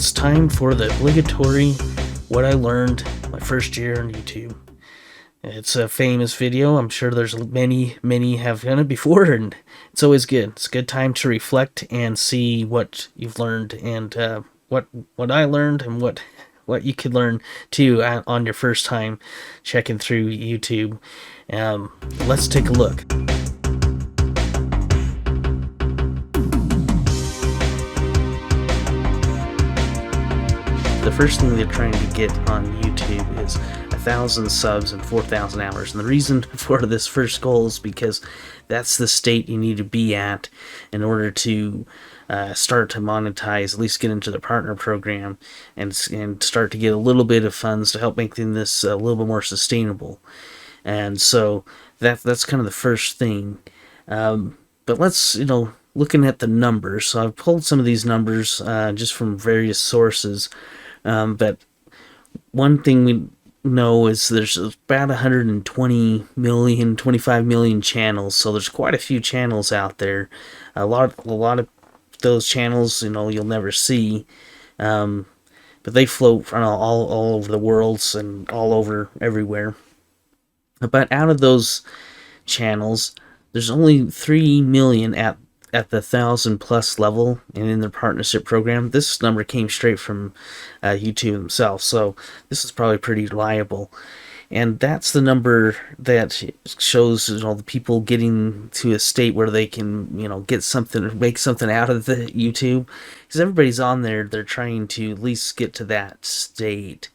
it's time for the obligatory what I learned my first year on YouTube. It's a famous video. I'm sure there's many have done it before, and it's always good. It's a good time to reflect and see what you've learned and what I learned and what you could learn too on your first time checking through YouTube. Let's take a look. The first thing they're trying to get on YouTube is 1,000 subs and 4,000 hours. And the reason for this first goal is because that's the state you need to be at in order to start to monetize, at least get into the partner program and start to get a little bit of funds to help make this a little bit more sustainable. And so that's kind of the first thing. But let's, looking at the numbers. So I've pulled some of these numbers just from various sources. But one thing we know is there's about 120 million, 25 million channels. So there's quite a few channels out there. A lot of those channels, you'll never see. But they float all over the world and all over everywhere. But out of those channels, there's only 3 million at the 1,000+ level and in their partnership program. This number came straight from YouTube themselves, so this is probably pretty reliable. And that's the number that shows the people getting to a state where they can get something or make something out of the YouTube, because everybody's on there, they're trying to at least get to that state.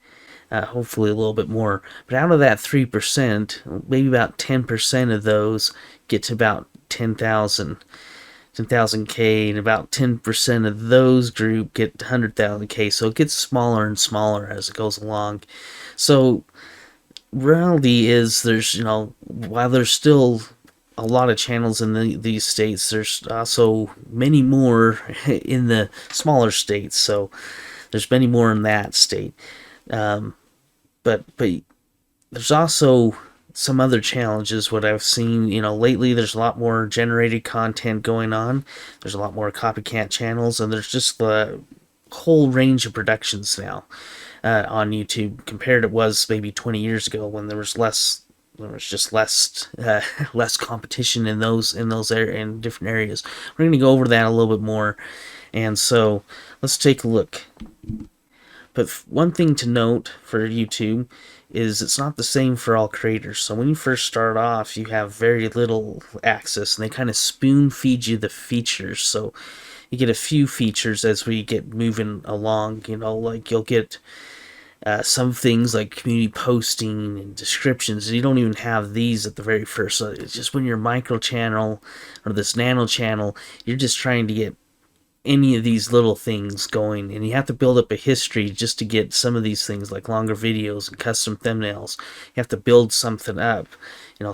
Hopefully a little bit more. But out of that 3%, maybe about 10% of those get to about 10,000K, and about 10% of those group get 100,000K. So it gets smaller and smaller as it goes along. So reality is there's, while there's still a lot of channels in these states, there's also many more in the smaller states. So there's many more in that state. But there's also some other challenges. What I've seen, lately, there's a lot more generated content going on. There's a lot more copycat channels, and there's just the whole range of productions now on YouTube compared to was maybe 20 years ago when there was less. There was just less competition in in different areas. We're going to go over that a little bit more, and so let's take a look. But one thing to note for YouTube is it's not the same for all creators. So when you first start off, you have very little access, and they kind of spoon feed you the features. So you get a few features as we get moving along. Like you'll get some things like community posting and descriptions. You don't even have these at the very first. So it's just when you're a micro channel or this nano channel, you're just trying to get any of these little things going, and you have to build up a history just to get some of these things like longer videos and custom thumbnails. You have to build something up,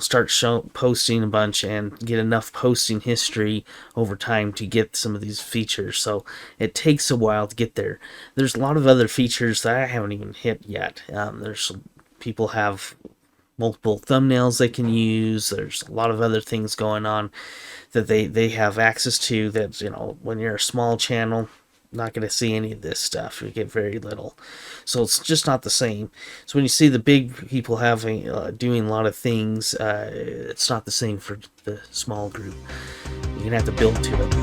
start posting a bunch and get enough posting history over time to get some of these features. So it takes a while to get there. There's a lot of other features that I haven't even hit yet. There's people have multiple thumbnails they can use. There's a lot of other things going on that they have access to that, when you're a small channel, not going to see any of this stuff. You get very little. So it's just not the same. So when you see the big people having doing a lot of things, it's not the same for the small group. You're going to have to build to it.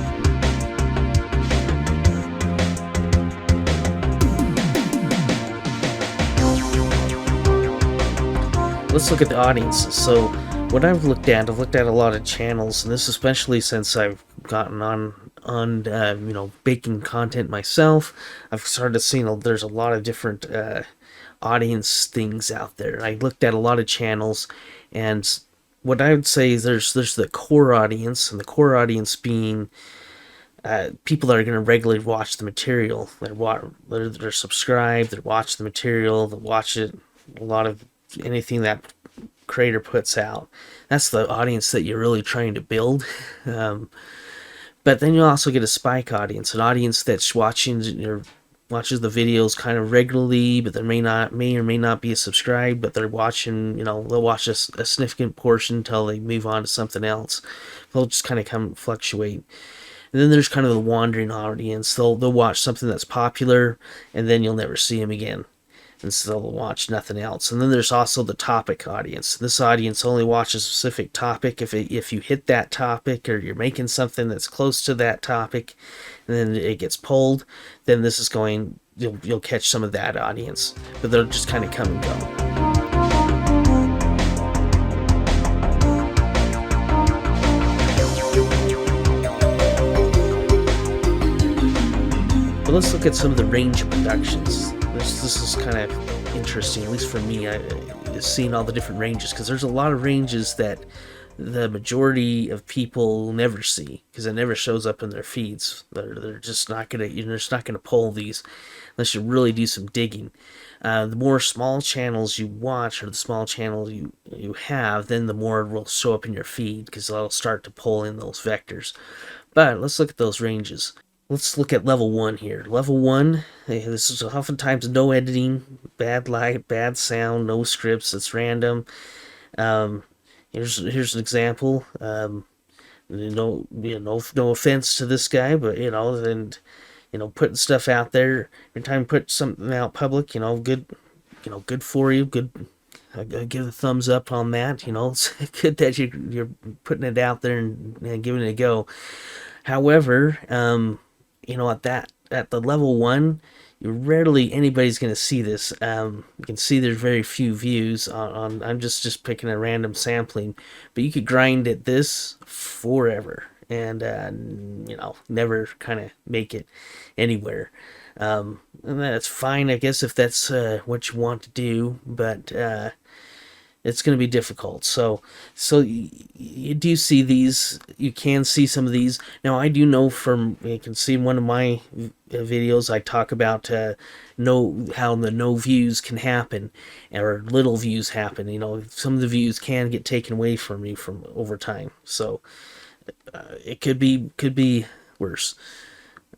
Let's look at the audiences. So what I've looked at a lot of channels, and this especially since I've gotten on baking content myself. I've started seeing there's a lot of different audience things out there. I looked at a lot of channels, and what I would say is there's the core audience, and the core audience being people that are going to regularly watch the material. They're subscribed, they watch the material, they watch it, a lot of anything that creator puts out. That's the audience that you're really trying to build. But then you also get a spike audience, an audience that's watches the videos kind of regularly, but they may or may not be subscribed, but they're watching, they'll watch a significant portion until they move on to something else. They'll just kind of fluctuate. And then there's kind of the wandering audience. They'll watch something that's popular, and then you'll never see them again, and so they'll watch nothing else. And then there's also the topic audience. This audience only watches a specific topic. If you hit that topic, or you're making something that's close to that topic, and then it gets pulled, then this is going. You'll catch some of that audience, but they'll just kind of come and go. But let's look at some of the range of productions. This is kind of interesting, at least for me. I've seen all the different ranges, because there's a lot of ranges that the majority of people never see, because it never shows up in their feeds. They're just not gonna, you're just not gonna pull these unless you really do some digging. The more small channels you watch, or the small channels you have, then the more it will show up in your feed, because they'll start to pull in those vectors. But let's look at those ranges. Let's look at level 1 here. Level 1, this is oftentimes no editing, bad light, bad sound, no scripts, it's random. Here's an example. No offense to this guy, but then putting stuff out there. Every time you put something out public, good for you. Good, I give a thumbs up on that. It's good that you're putting it out there and giving it a go. However, at the level 1, rarely anybody's going to see this. You can see there's very few views on I'm just picking a random sampling, but you could grind at this forever and never kind of make it anywhere. And that's fine, I guess, if that's what you want to do, but it's going to be difficult. So you do see these. You can see some of these. Now, I do know you can see in one of my videos, I talk about how the no views can happen, or little views happen. Some of the views can get taken away from you from over time. So it could be worse.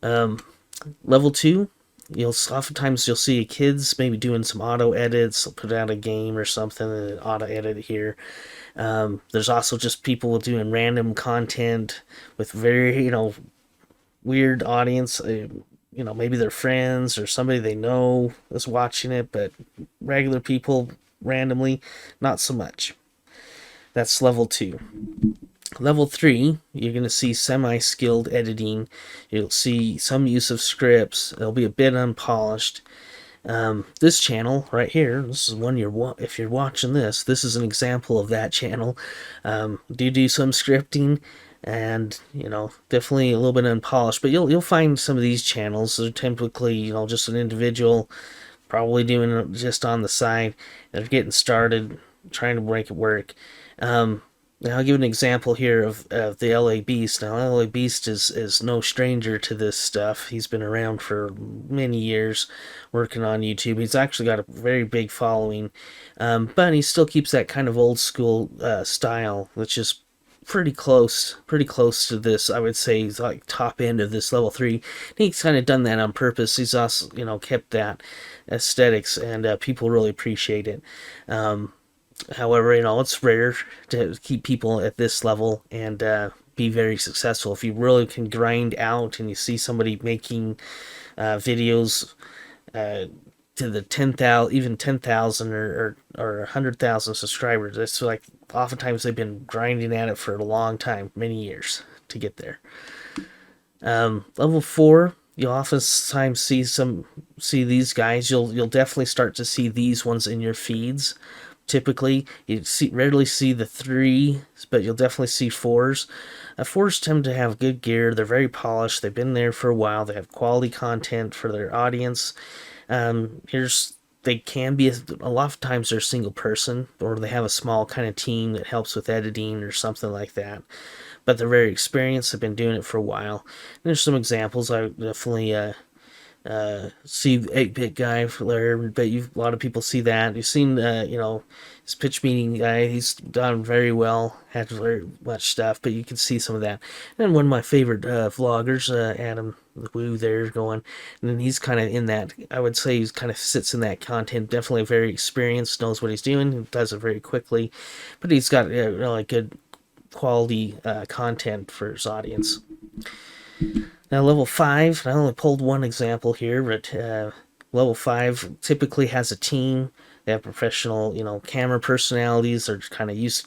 Level 2. Oftentimes you'll see kids maybe doing some auto edits. They'll put out a game or something and auto edit here. There's also just people doing random content with very weird audience. Maybe their friends or somebody they know is watching it, but regular people randomly, not so much. That's level 2. Level 3, you're going to see semi-skilled editing. You'll see some use of scripts. It'll be a bit unpolished. This channel right here, this is one if you're watching this is an example of that channel. Do some scripting, and definitely a little bit unpolished. But you'll find some of these channels. They're typically just an individual, probably doing it just on the side. They're getting started, trying to make it work. Now, I'll give an example here of the LA Beast. Now, LA Beast is no stranger to this stuff. He's been around for many years working on YouTube. He's actually got a very big following, but he still keeps that kind of old school style, which is pretty close to this. I would say he's like top end of this level 3. He's kind of done that on purpose. He's also, kept that aesthetics, and people really appreciate it. However, it's rare to keep people at this level and be very successful. If you really can grind out and you see somebody making videos to the 10,000, even 10,000 or 100,000 subscribers, it's like oftentimes they've been grinding at it for a long time, many years to get there. Level 4. You'll oftentimes see these guys. You'll definitely start to see these ones in your feeds. Typically, you rarely see the 3s, but you'll definitely see 4s. 4s tend to have good gear. They're very polished. They've been there for a while. They have quality content for their audience. They can be, a lot of times they're a single person, or they have a small kind of team that helps with editing or something like that. But they're very experienced. They've been doing it for a while. And there's some examples. I definitely see 8-bit guy there, but a lot of people see that. You've seen his pitch meeting guy. He's done very well, had very much stuff, but you can see some of that. And one of my favorite vloggers, Adam Woo, there going, and then he's kind of in that. I would say he's kind of sits in that content. Definitely very experienced, knows what he's doing, does it very quickly, but he's got really good quality content for his audience. Now level 5, I only pulled one example here, but level 5 typically has a team. They have professional, camera personalities. They're kind of used to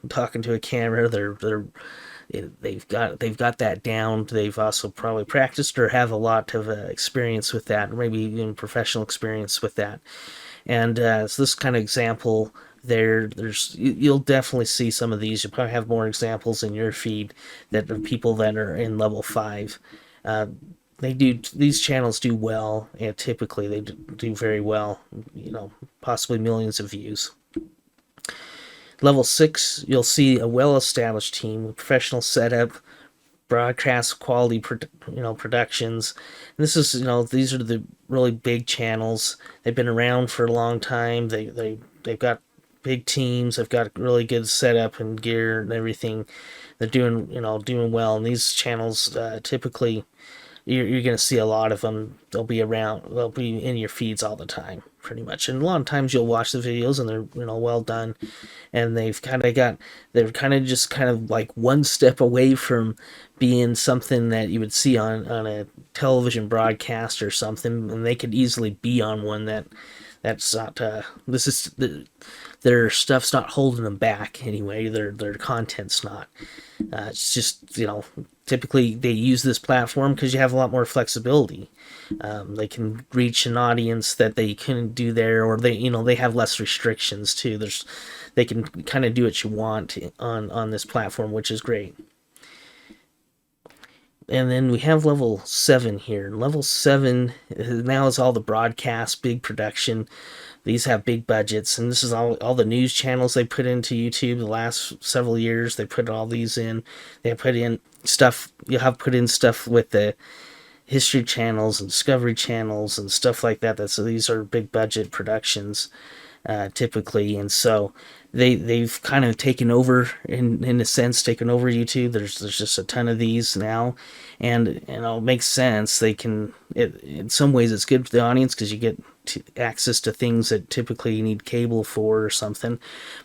talking to a camera. They've got that down. They've also probably practiced or have a lot of experience with that, or maybe even professional experience with that. And so this kind of example you'll definitely see some of these. You'll probably have more examples in your feed that of people that are in level 5. Uh, these channels do well, and typically they do very well, possibly millions of views. Level 6, you'll see a well-established team with professional setup, broadcast quality, productions. And this is, these are the really big channels. They've been around for a long time. They've got big teams. They've got really good setup and gear and everything. They're doing well. And these channels typically, you're going to see a lot of them. They'll be around. They'll be in your feeds all the time, pretty much. And a lot of times you'll watch the videos and they're well done. And they're just kind of like one step away from being something that you would see on a television broadcast or something. And they could easily be on one that's not. Their stuff's not holding them back anyway. Their content's not. It's just, typically they use this platform because you have a lot more flexibility. They can reach an audience that they couldn't do there, or they have less restrictions too. They can kind of do what you want on this platform, which is great. And then we have level 7 here. Level 7 now is all the broadcast, big production. These have big budgets, and this is all the news channels they put into YouTube the last several years. They put all these in. They put in stuff. You'll have put in stuff with the History channels and Discovery channels and stuff like that. So these are big budget productions, typically, and so they've kind of taken over in a sense, taken over YouTube. There's just a ton of these now, and it makes sense. In some ways it's good for the audience because you get access to things that typically you need cable for or something,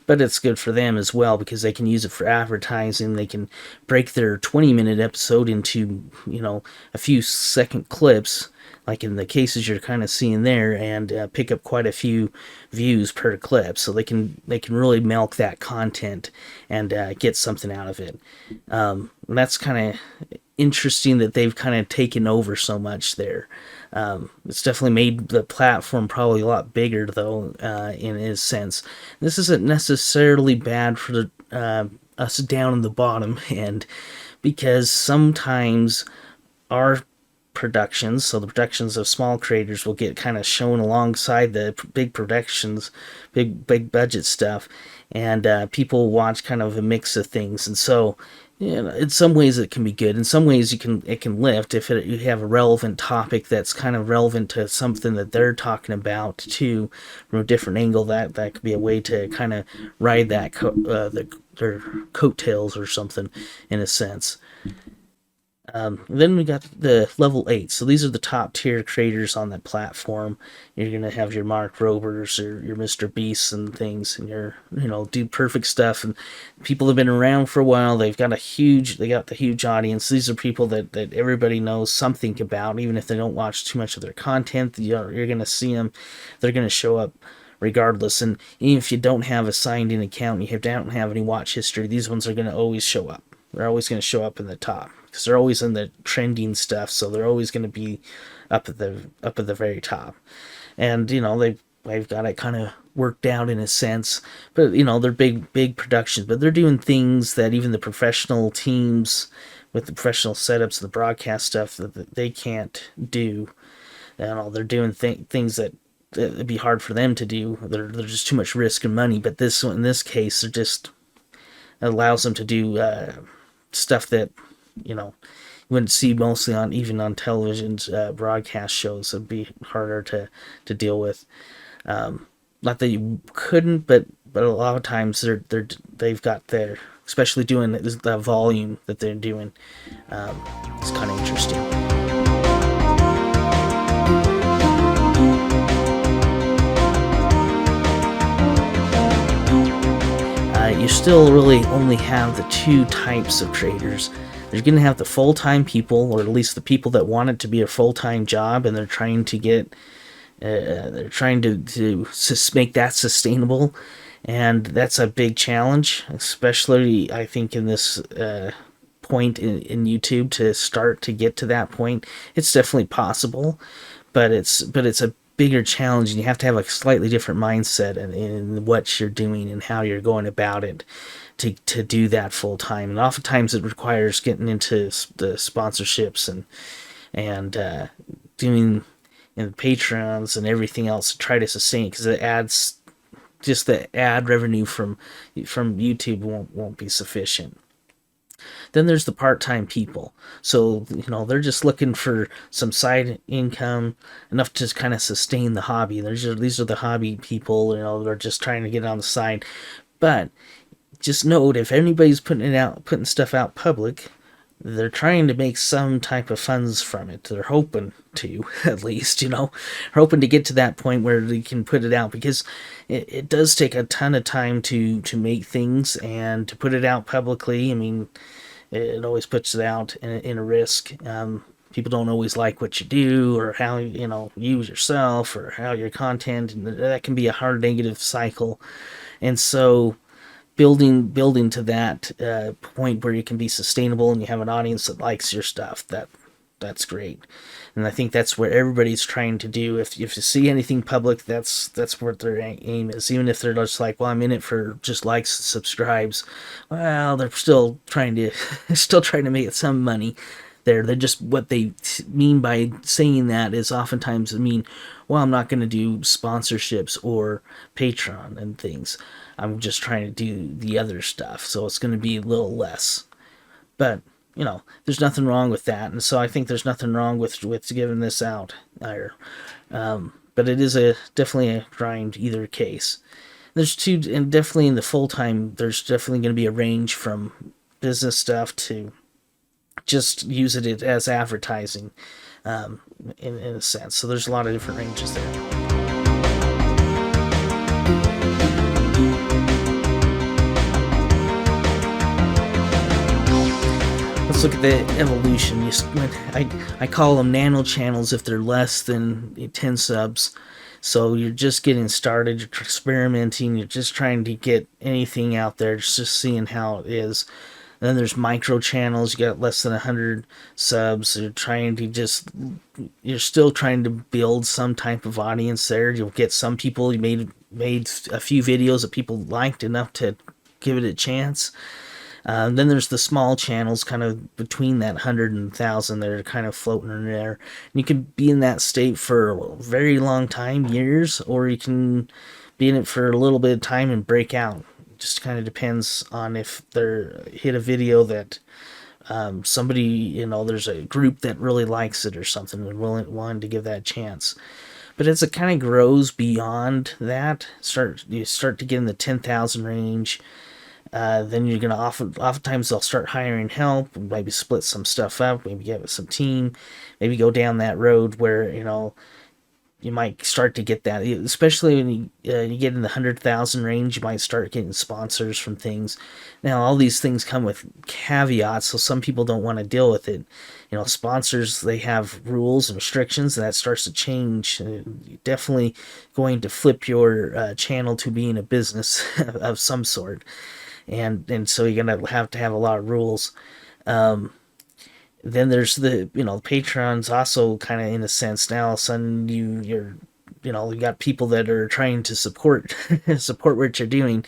but it's good for them as well because they can use it for advertising. They can break their 20-minute episode into a few second clips, like in the cases you're kind of seeing there, and pick up quite a few views per clip. So they can really milk that content and get something out of it. And that's kind of interesting that they've kind of taken over so much there. It's definitely made the platform probably a lot bigger, though, in a sense. This isn't necessarily bad for us down in the bottom end, because sometimes our productions, so the productions of small creators, will get kind of shown alongside the big productions, big budget stuff, and people watch kind of a mix of things. And so in some ways it can be good. In some ways it can lift if you have a relevant topic that's kind of relevant to something that they're talking about too, from a different angle. That could be a way to kind of ride that their coattails or something, in a sense. Then we got the level 8. So these are the top tier creators on that platform. You're going to have your Mark Robers or your Mr. Beasts and things, and your, do perfect stuff. And people have been around for a while. They got the huge audience. These are people that everybody knows something about, even if they don't watch too much of their content. You're going to see them. They're going to show up regardless. And even if you don't have a signed in account, you don't have any watch history, these ones are going to always show up. They're always going to show up in the top because they're always in the trending stuff. So they're always going to be up at the very top. And they've got it kind of worked out in a sense. But they're big productions. But they're doing things that even the professional teams with the professional setups, the broadcast stuff, that they can't do. They're doing things that it'd be hard for them to do. They're just too much risk and money. But in this case, they're just, it allows them to do stuff that you wouldn't see mostly on television's broadcast shows. It'd be harder to deal with. Not that you couldn't, but a lot of times they've got their, especially doing the volume that they're doing. It's kind of interesting. You still really only have the two types of creators. You're going to have the full-time people, or at least the people that want it to be a full-time job, and they're trying to make that sustainable, and that's a big challenge, especially I think in this point in YouTube to start to get to that point. It's definitely possible, but it's a bigger challenge, and you have to have a slightly different mindset in what you're doing and how you're going about it to do that full time. And oftentimes it requires getting into the sponsorships and doing Patreons and everything else to try to sustain, because the ads, just the ad revenue from YouTube won't be sufficient. Then there's the part-time people. So, they're just looking for some side income, enough to kind of sustain the hobby. These are the hobby people, they're just trying to get on the side. But just note, if anybody's putting stuff out public, they're trying to make some type of funds from it. They're hoping to, at least, hoping to get to that point where they can put it out, because it does take a ton of time to make things and to put it out publicly. I mean, it always puts it out in a risk. People don't always like what you do, or how you use yourself, or how your content, and that can be a hard negative cycle. And so building to that point where you can be sustainable and you have an audience that likes your stuff, that's great. And I think that's where everybody's trying to do. If you see anything public, that's what their aim is. Even if they're just like, well, I'm in it for just likes and subscribes, well, they're still trying to make some money there. They're just, what they mean by saying that is oftentimes well, I'm not going to do sponsorships or Patreon and things. I'm just trying to do the other stuff, so it's going to be a little less. But there's nothing wrong with that, and so I think there's nothing wrong with giving this out either. But it is definitely a grind either case. There's two, and definitely in the full time, there's definitely going to be a range from business stuff to just use it as advertising, in a sense. So there's a lot of different ranges there. Let's look at the evolution. I call them nano channels if they're less than 10 subs. So you're just getting started, you're experimenting, you're just trying to get anything out there, just seeing how it is. And then there's micro channels, you got less than 100 subs. You're still trying to build some type of audience there. You'll get some people, you made a few videos that people liked enough to give it a chance. Then there's the small channels, kind of between that 100 and 1,000, that are kind of floating in there. And you can be in that state for a very long time, years, or you can be in it for a little bit of time and break out. It just kind of depends on if they're hit a video that somebody, there's a group that really likes it or something and willing to give that a chance. But as it kind of grows beyond that, you start to get in the 10,000 range. Then you're going to oftentimes they'll start hiring help, maybe split some stuff up, maybe get some team, maybe go down that road where, you might start to get that, especially when you get in the 100,000 range, you might start getting sponsors from things. Now, all these things come with caveats, so some people don't want to deal with it. Sponsors, they have rules and restrictions, and that starts to change. You're definitely going to flip your channel to being a business of some sort. And so you're going to have a lot of rules. Then there's the, Patreon's also kind of, in a sense, now all of a sudden you got people that are trying to support what you're doing,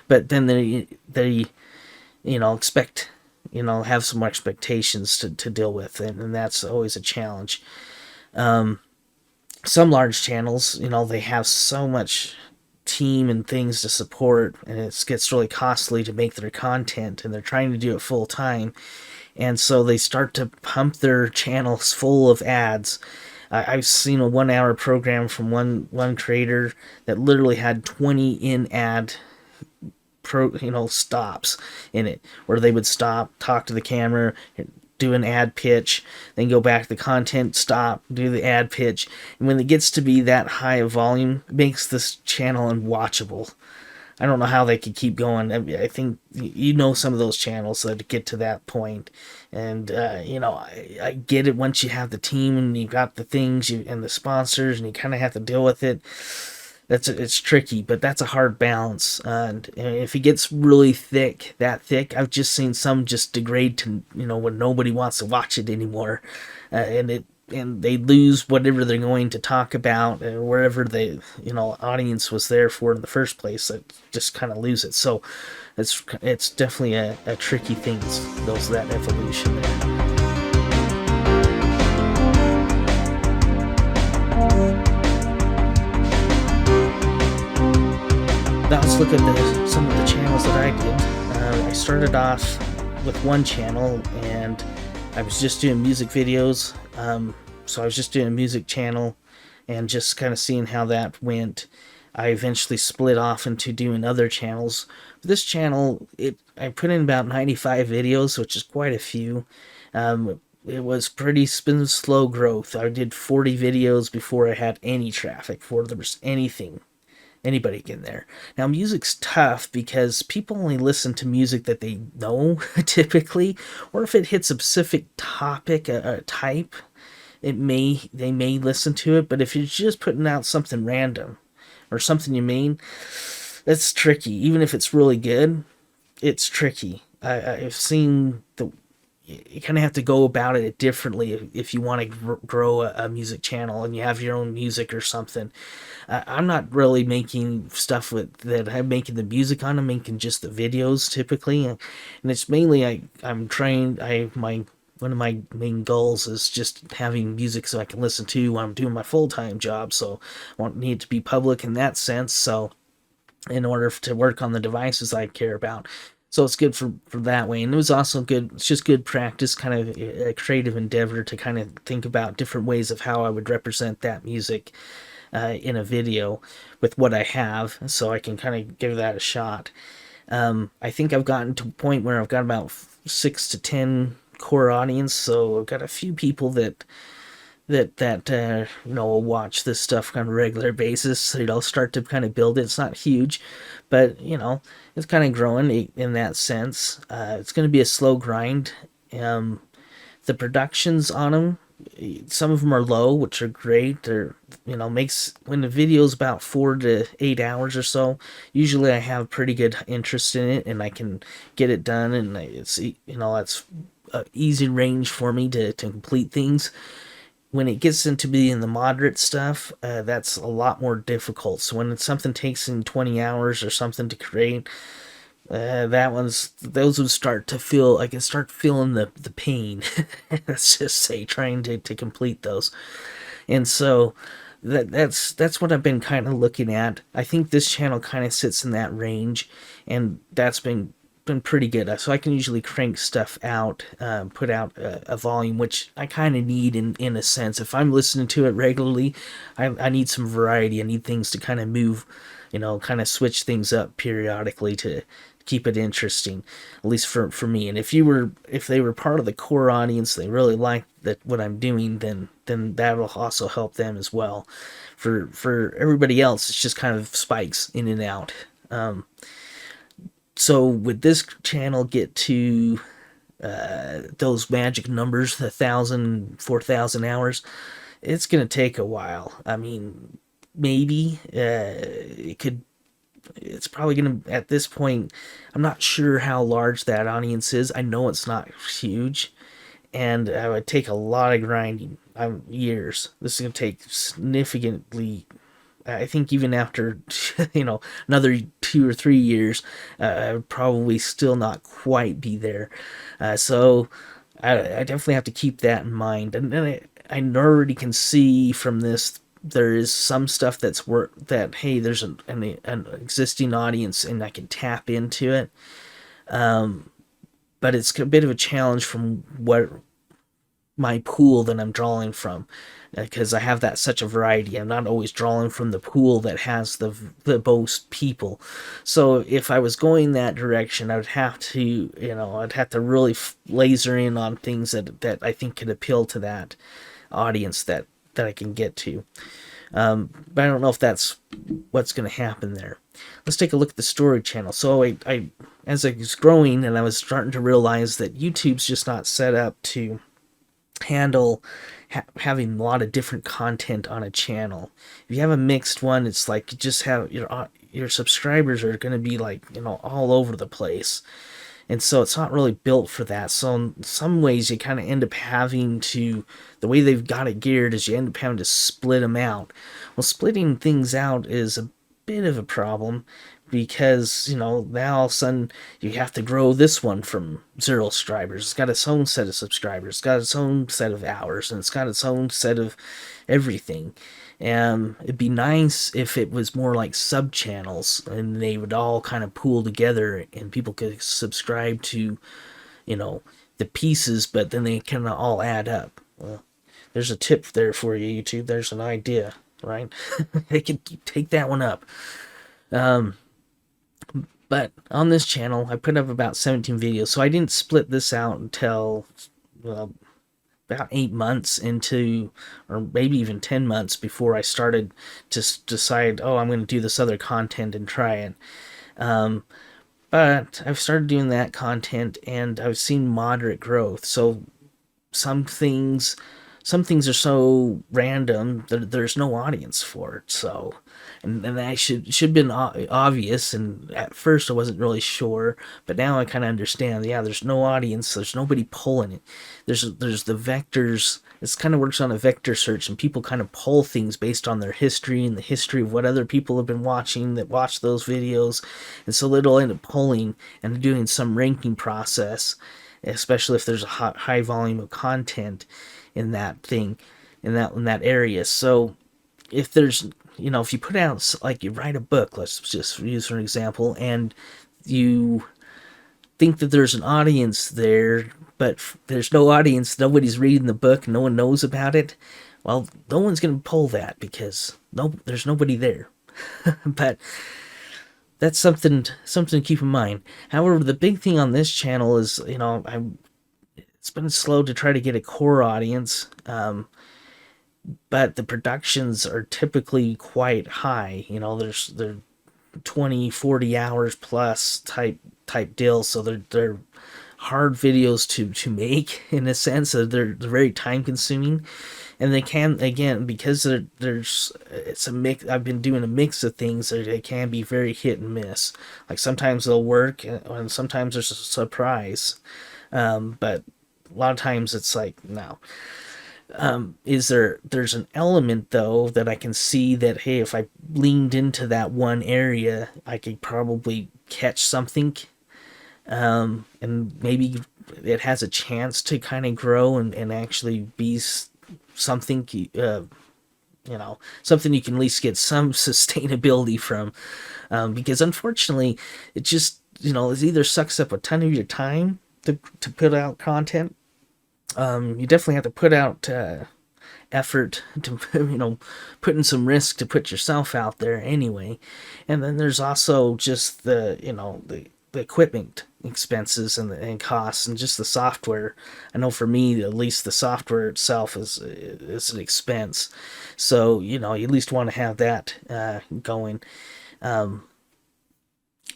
but then they expect, have some more expectations to deal with, and that's always a challenge. Some large channels, they have so much team and things to support, and it gets really costly to make their content, and they're trying to do it full time. And so they start to pump their channels full of ads. I've seen a 1-hour program from one creator that literally had 20 in-ad stops in it, where they would stop, talk to the camera, do an ad pitch, then go back to the content, stop, do the ad pitch. And when it gets to be that high of volume, it makes this channel unwatchable. I don't know how they could keep going. I think you know some of those channels that get to that point, and I get it. Once you have the team and you got the things and the sponsors, and you kind of have to deal with it. It's tricky, but that's a hard balance. And if it gets really thick, that thick, I've just seen some just degrade to when nobody wants to watch it anymore, and they lose whatever they're going to talk about, and wherever the audience was there for in the first place. That just kind of lose it. So it's definitely a tricky thing. That evolution there. Now let's look at some of the channels that I did. I started off with one channel, and I was just doing music videos. So I was just doing a music channel and just kind of seeing how that went. I eventually split off into doing other channels. This channel, I put in about 95 videos, which is quite a few. It was pretty slow growth. I did 40 videos before I had any traffic, before there was anybody in there. Now, music's tough because people only listen to music that they know typically, or if it hits a specific topic, a type, they may listen to it. But if you're just putting out something random or something that's tricky. Even if it's really good, it's tricky. I've seen you kind of have to go about it differently if you want to grow a music channel and you have your own music or something. I'm not really making stuff that I'm making the music on. I'm making just the videos typically, and it's mainly I'm trying. One of my main goals is just having music so I can listen to when I'm doing my full-time job. So I need it to be public in that sense. So in order to work on the devices I care about. So it's good for that way. And it was also good, it's just good practice, kind of a creative endeavor to kind of think about different ways of how I would represent that music in a video with what I have, so I can kind of give that a shot. I think I've gotten to a point where I've got about 6 to 10 core audience, so I've got a few people that will watch this stuff on a regular basis. So start to kind of build it. It's not huge, but it's kind of growing in that sense. It's going to be a slow grind. The productions on them, some of them are low, which are great. They're makes when the video's about 4 to 8 hours or so. Usually I have pretty good interest in it, and I can get it done, and it's that's easy range for me to complete things. When it gets into being the moderate stuff, that's a lot more difficult. So when something takes in 20 hours or something to create, those would start to feel, I can start feeling the pain. Let's just say, trying to complete those. And so that's what I've been kind of looking at. I think this channel kind of sits in that range, and that's been pretty good. So I can usually crank stuff out, put out a volume, which I kind of need in a sense. If I'm listening to it regularly, I need some variety. I need things to kind of move, kind of switch things up periodically to keep it interesting, at least for me. And if they were part of the core audience, they really like what I'm doing, then that'll also help them as well. For everybody else, it's just kind of spikes in and out. So with this channel get to those magic numbers, 1,000, 4,000 hours, it's going to take a while. I mean, maybe it's probably going to, at this point, I'm not sure how large that audience is. I know it's not huge, and it would take a lot of grinding, years. This is going to take significantly, I think even after, another 2 or 3 years, I would probably still not quite be there. So I definitely have to keep that in mind. And then I already can see from this, there is some stuff hey, there's an existing audience and I can tap into it. But it's a bit of a challenge from what my pool that I'm drawing from, because I have such a variety. I'm not always drawing from the pool that has the most people. So if I was going that direction, I'd have to really laser in on things that I think could appeal to that audience that I can get to. But I don't know if that's what's going to happen there. let's take a look at the story channel. So I as I was growing and I was starting to realize that YouTube's just not set up to handle having a lot of different content on a channel. If you have a mixed one, it's like you just have your subscribers are going to be like, all over the place. And so it's not really built for that. So in some ways you kind of end up having to, the way they've got it geared is you end up having to split them out. Well, splitting things out is a bit of a problem because, now all of a sudden you have to grow this one from 0 subscribers. It's got its own set of subscribers, it's got its own set of hours, and it's got its own set of everything. And it'd be nice if it was more like sub channels and they would all kind of pool together and people could subscribe to, the pieces, but then they kind of all add up. Well, there's a tip there for you, YouTube. There's an idea, right? They can take that one up. But on this channel, I put up about 17 videos, so I didn't split this out until, well, about 8 months into, or maybe even 10 months before I started to decide, oh, I'm going to do this other content and try it. But I've started doing that content and I've seen moderate growth. So some things are so random that there's no audience for it. So, and that should have been obvious. And at first I wasn't really sure, but now I kind of understand. Yeah, there's no audience. There's nobody pulling it. There's the vectors. It kind of works on a vector search, and people kind of pull things based on their history and the history of what other people have been watching that watch those videos, and so it'll end up pulling and doing some ranking process, especially if there's a high volume of content in that thing, in that area. So if there's, if you put out, like, you write a book, let's just use for an example, and you think that there's an audience there, but there's no audience, nobody's reading the book, no one knows about it, well, no one's going to pull that because there's nobody there. But that's something to keep in mind. However, the big thing on this channel is, it's been slow to try to get a core audience, but the productions are typically quite high. They're 20-40 hours plus type deal, so they're hard videos to make, in a sense. They're very time consuming, and they can, again, because it's a mix. I've been doing a mix of things. They can be very hit and miss. Like sometimes they'll work, and sometimes there's a surprise. But a lot of times it's like, no. There's an element though that I can see that, hey, if I leaned into that one area, I could probably catch something, and maybe it has a chance to kind of grow and actually be something, something you can at least get some sustainability from, because unfortunately it just, it either sucks up a ton of your time to put out content. You definitely have to put out effort to, put in some risk to put yourself out there anyway. And then there's also just the equipment expenses and costs and just the software. I know for me, at least the software itself is an expense. So, you at least want to have that going.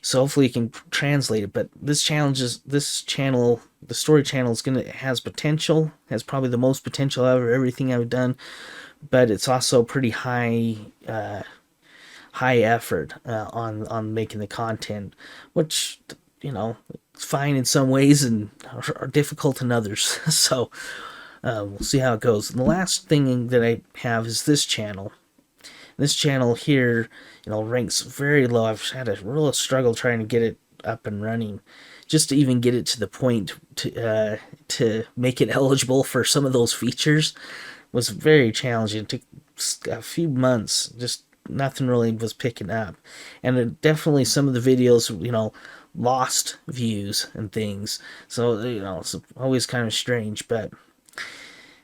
So hopefully you can translate it. But this channel, the story channel, has potential. Has probably the most potential out of everything I've done. But it's also pretty high effort on making the content, which it's fine in some ways and are difficult in others. So we'll see how it goes. And the last thing that I have is this channel. This channel here, ranks very low. I've had a real struggle trying to get it up and running, just to even get it to the point to make it eligible for some of those features was very challenging. It took a few months, just nothing really was picking up. And definitely some of the videos, lost views and things. So, it's always kind of strange. But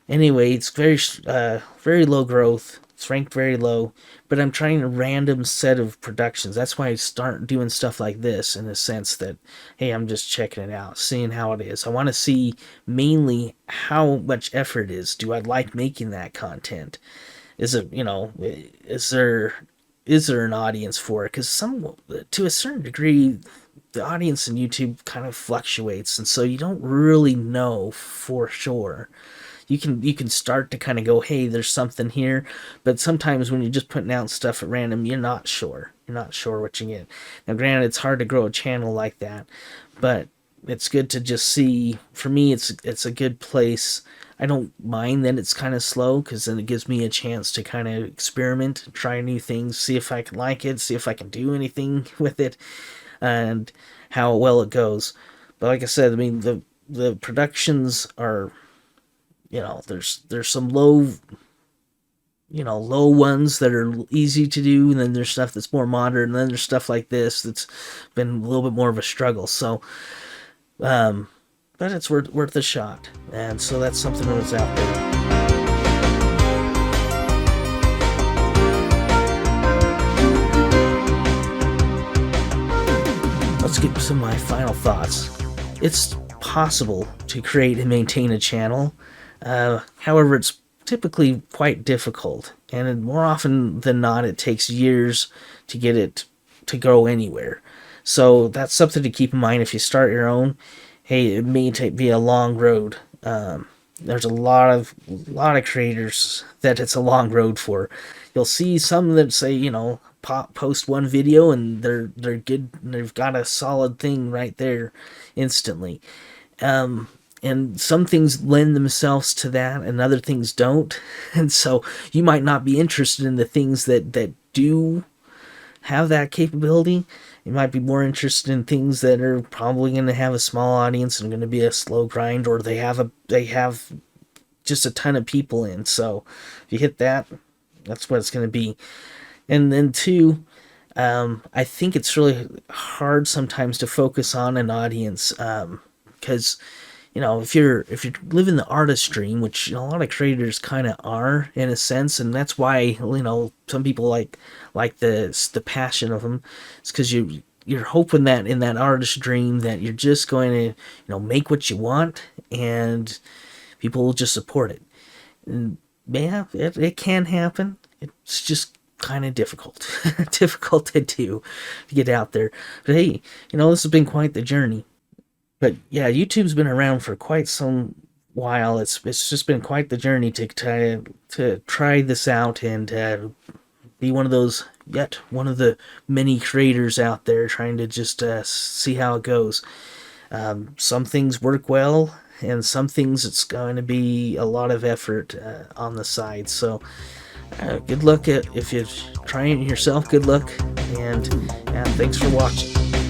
anyway, it's very low growth. It's ranked very low, but I'm trying a random set of productions. That's why I start doing stuff like this, in the sense that, hey, I'm just checking it out, seeing how it is. I want to see mainly how much effort it is. Do I like making that content? Is it, is is there an audience for it? Because to a certain degree, the audience in YouTube kind of fluctuates, and so you don't really know for sure. You can start to kind of go, hey, there's something here, but sometimes when you're just putting out stuff at random, you're not sure. You're not sure what you get. Now, granted, it's hard to grow a channel like that, but it's good to just see. For me, it's a good place. I don't mind that it's kind of slow, because then it gives me a chance to kind of experiment, try new things, see if I can like it, see if I can do anything with it, and how well it goes. But like I said, I mean, the productions are, there's some low ones that are easy to do, and then there's stuff that's more modern, and then there's stuff like this that's been a little bit more of a struggle. So, but it's worth a shot, and so that's something that was out there. Let's get some of my final thoughts. It's possible to create and maintain a channel. However, it's typically quite difficult, and more often than not, it takes years to get it to go anywhere. So that's something to keep in mind if you start your own. Hey, it may be a long road. There's a lot of creators that it's a long road for. You'll see some that say, post one video and they're good, and they've got a solid thing right there instantly. And some things lend themselves to that, and other things don't. And so you might not be interested in the things that do have that capability. You might be more interested in things that are probably going to have a small audience and going to be a slow grind, or they have just a ton of people in. So if you hit that, that's what it's going to be. And then two, I think it's really hard sometimes to focus on an audience, because if you're living the artist dream, which a lot of creators kind of are in a sense, and that's why some people like the passion of them. It's because you're hoping that in that artist dream that you're just going to make what you want, and people will just support it. And yeah, it can happen. It's just kind of difficult to do, to get out there. But hey, this has been quite the journey. But yeah, YouTube's been around for quite some while. It's just been quite the journey to try this out, and be one of the many creators out there trying to just see how it goes. Some things work well, and some things it's going to be a lot of effort on the side. So good luck if you're trying it yourself. Good luck, and thanks for watching.